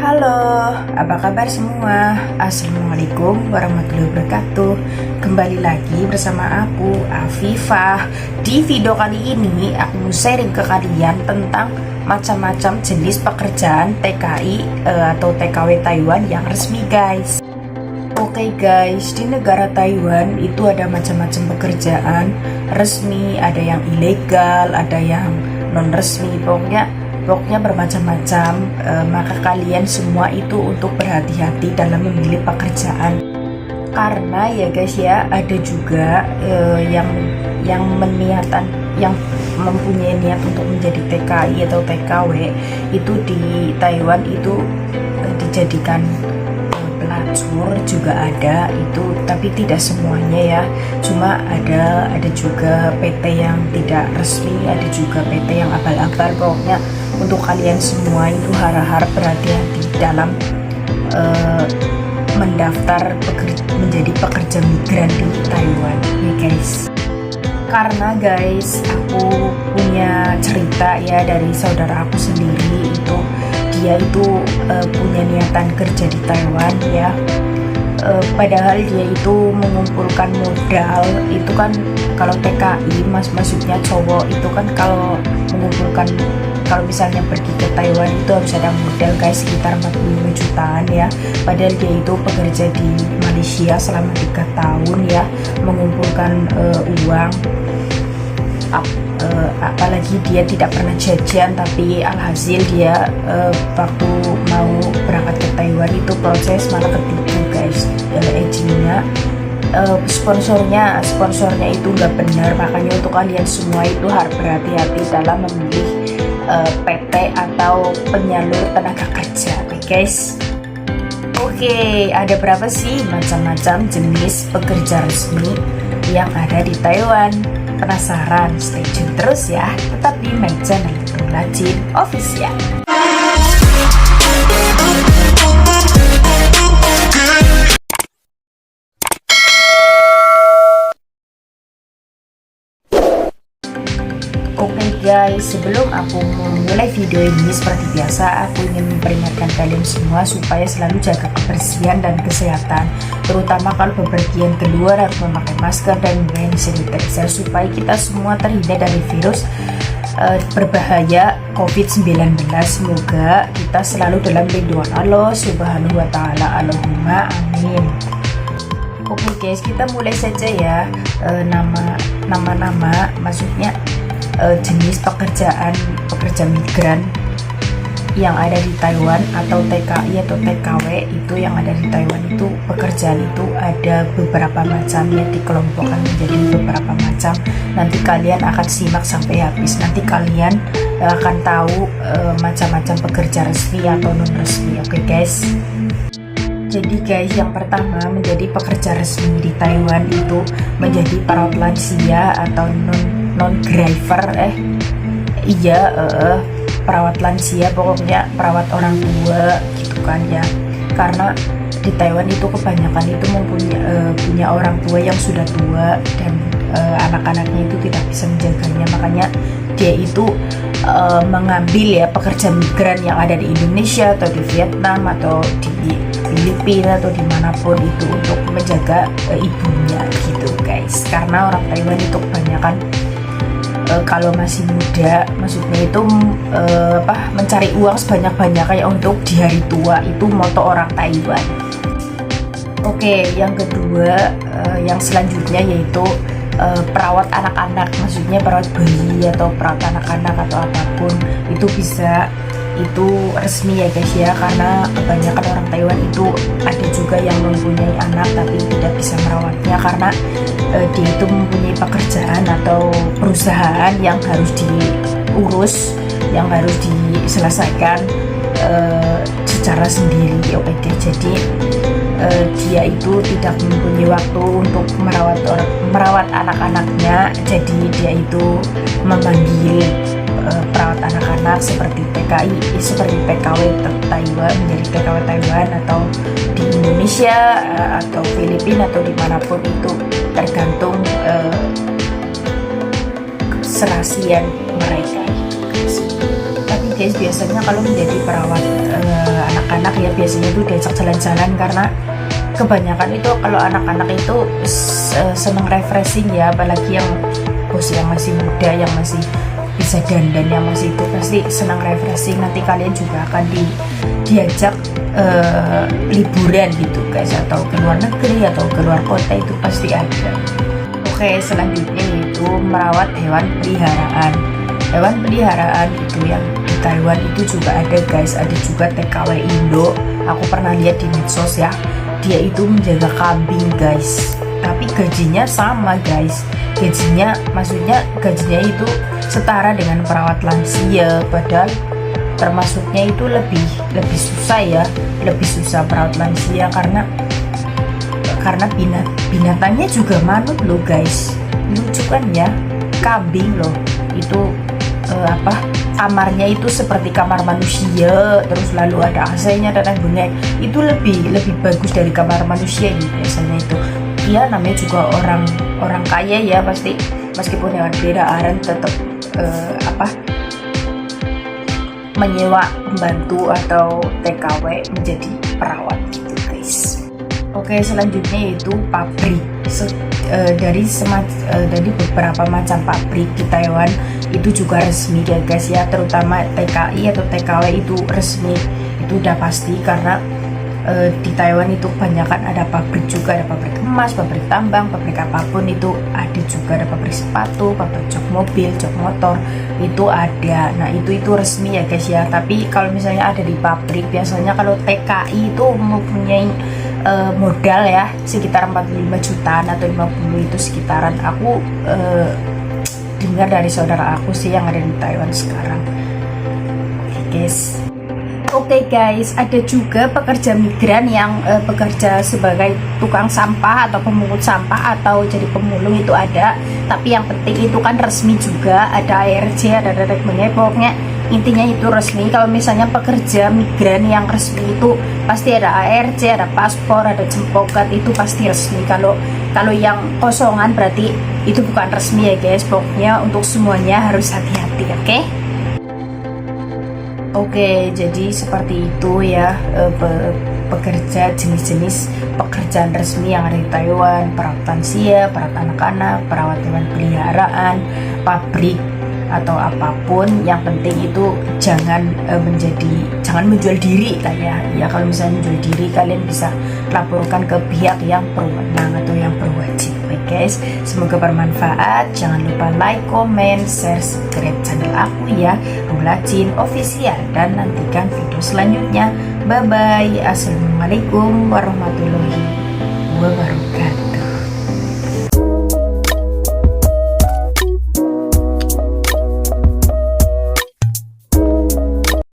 Halo, apa kabar semua? Assalamualaikum warahmatullahi wabarakatuh. Kembali lagi bersama aku, Afifah. Di video kali ini, aku mau sharing ke kalian tentang macam-macam jenis pekerjaan TKI atau TKW Taiwan yang resmi, guys. Oke guys, di negara Taiwan itu ada macam-macam pekerjaan resmi, ada yang ilegal, ada yang non resmi, pokoknya bermacam-macam. Maka kalian semua itu untuk berhati-hati dalam memilih pekerjaan, karena ya guys ya, ada juga yang mempunyai niat untuk menjadi TKI atau TKW itu di Taiwan itu dijadikan pelacur juga ada itu, tapi tidak semuanya ya, cuma ada juga PT yang tidak resmi, ada juga PT yang abal-abal. Pokoknya untuk kalian semua itu harap berhati-hati dalam mendaftar menjadi pekerja migran di Taiwan ya guys. Karena guys, aku punya cerita ya dari saudara aku sendiri, itu dia itu punya niatan kerja di Taiwan ya. Padahal dia itu mengumpulkan modal, itu kan kalau TKI maksudnya cowok itu kan kalau misalnya pergi ke Taiwan itu harus ada modal guys, sekitar 45 jutaan ya. Padahal dia itu bekerja di Malaysia selama 3 tahun ya, mengumpulkan uang. Apalagi dia tidak pernah jajan, tapi alhasil dia waktu mau berangkat ke Taiwan itu proses malah ketipu guys, agentnya sponsornya itu nggak benar. Makanya untuk kalian semua itu harus berhati-hati dalam memilih PT atau penyalur tenaga kerja, oke guys. Oke, ada berapa sih macam-macam jenis pekerja resmi yang ada di Taiwan? Penasaran? Stay tune terus ya, tetap di my channel Rajin Official. Oke guys, sebelum aku memulai video ini, seperti biasa aku ingin memperingatkan kalian semua supaya selalu jaga kebersihan dan kesehatan, terutama kalau bepergian keluar harus memakai masker dan hand sanitizer supaya kita semua terhindar dari virus berbahaya COVID-19. Semoga kita selalu dalam lindungan Allah Subhanahu wa Ta'ala. Allahumma amin. Oke guys, kita mulai saja ya. Nama-nama maksudnya jenis pekerja migran yang ada di Taiwan atau TKI atau TKW itu yang ada di Taiwan itu, pekerjaan itu ada beberapa macam ya, dikelompokkan menjadi beberapa macam. Nanti kalian akan simak sampai habis, nanti kalian akan tahu macam-macam pekerja resmi atau non resmi. Oke guys, jadi guys, yang pertama menjadi pekerja resmi di Taiwan itu menjadi perawat lansia atau non-driver perawat lansia, pokoknya perawat orang tua gitu kan ya. Karena di Taiwan itu kebanyakan itu punya orang tua yang sudah tua dan anak-anaknya itu tidak bisa menjaganya, makanya dia itu mengambil ya pekerja migran yang ada di Indonesia atau di Vietnam atau di Filipina atau dimanapun itu untuk menjaga ibunya gitu guys. Karena orang Taiwan itu kebanyakan kalau masih muda, maksudnya itu mencari uang sebanyak-banyaknya untuk di hari tua, itu moto orang Taiwan. Oke, yang kedua, yang selanjutnya yaitu perawat anak-anak, maksudnya perawat bayi atau perawat anak-anak atau apapun itu bisa, itu resmi ya guys ya. Karena kebanyakan orang Taiwan itu ada juga yang mempunyai anak tapi tidak bisa merawatnya, karena dia itu mempunyai pekerjaan atau perusahaan yang harus diurus, yang harus diselesaikan secara sendiri. Oke, jadi dia itu tidak mempunyai waktu untuk merawat anak-anaknya, jadi dia itu memanggil perawat anak-anak seperti TKI, seperti TKW Taiwan, menjadi TKW Taiwan atau di Indonesia atau Filipina atau dimanapun itu, tergantung serasian mereka. Tapi guys, biasanya kalau menjadi perawat anak-anak biasanya tuh diajak jalan-jalan, karena kebanyakan itu kalau anak-anak itu seneng refreshing ya, apalagi yang bos yang masih muda, yang masih bisa dandan, yang masih itu pasti senang refreshing. Nanti kalian juga akan diajak liburan gitu guys, atau ke luar negeri atau ke luar kota, itu pasti ada. Oke, selanjutnya yaitu merawat hewan peliharaan. Hewan peliharaan itu yang di Taiwan itu juga ada guys, ada juga TKW Indo. Aku pernah lihat di medsos ya, dia itu menjaga kambing guys, tapi gajinya sama guys. Gajinya, maksudnya gajinya itu setara dengan perawat lansia, padahal termasuknya itu lebih susah ya, lebih susah perawat lansia karena binatangnya juga manut loh guys. Lucu kan ya, kambing loh itu kamarnya itu seperti kamar manusia, terus lalu ada AC-nya dan bengek, itu lebih bagus dari kamar manusia ini biasanya itu. Dia namanya juga orang kaya ya, pasti meskipun hewan peliharaan tetap menyewa pembantu atau TKW menjadi perawat gitu guys. Oke, selanjutnya yaitu pabrik. Dari beberapa macam pabrik di Taiwan itu juga resmi ya guys ya, terutama TKI atau TKW itu resmi, itu udah pasti karena di Taiwan itu kebanyakan ada pabrik juga, ada pabrik emas, pabrik tambang, pabrik apapun itu ada juga, ada pabrik sepatu, pabrik jok mobil, jok motor itu ada. Nah itu resmi ya guys ya. Tapi kalau misalnya ada di pabrik, biasanya kalau TKI itu mempunyai modal ya sekitar 45 jutaan atau 50 itu sekitaran. Aku dengar dari saudara aku sih yang ada di Taiwan sekarang. Oke guys. Oke guys, ada juga pekerja migran yang bekerja sebagai tukang sampah atau pemungut sampah atau jadi pemulung, itu ada. Tapi yang penting itu kan resmi juga, ada ARC, ada direkturnya, pokoknya intinya itu resmi. Kalau misalnya pekerja migran yang resmi itu pasti ada ARC, ada paspor, ada jempogat, itu pasti resmi. Kalau yang kosongan berarti itu bukan resmi ya guys. Pokoknya untuk semuanya harus hati-hati, oke? Oke, jadi seperti itu ya pekerja, jenis-jenis pekerjaan resmi yang ada di Taiwan: perawat lansia, perawat anak-anak, perawat hewan peliharaan, pabrik atau apapun. Yang penting itu jangan menjual diri lah ya. Ya kalau misalnya menjual diri, kalian bisa laporkan ke pihak yang berwenang atau yang berwajib. Oke guys, semoga bermanfaat. Jangan lupa like, comment, share, subscribe channel aku ya, Rula Jin Official, dan nantikan video selanjutnya. Bye bye. Assalamualaikum warahmatullahi wabarakatuh.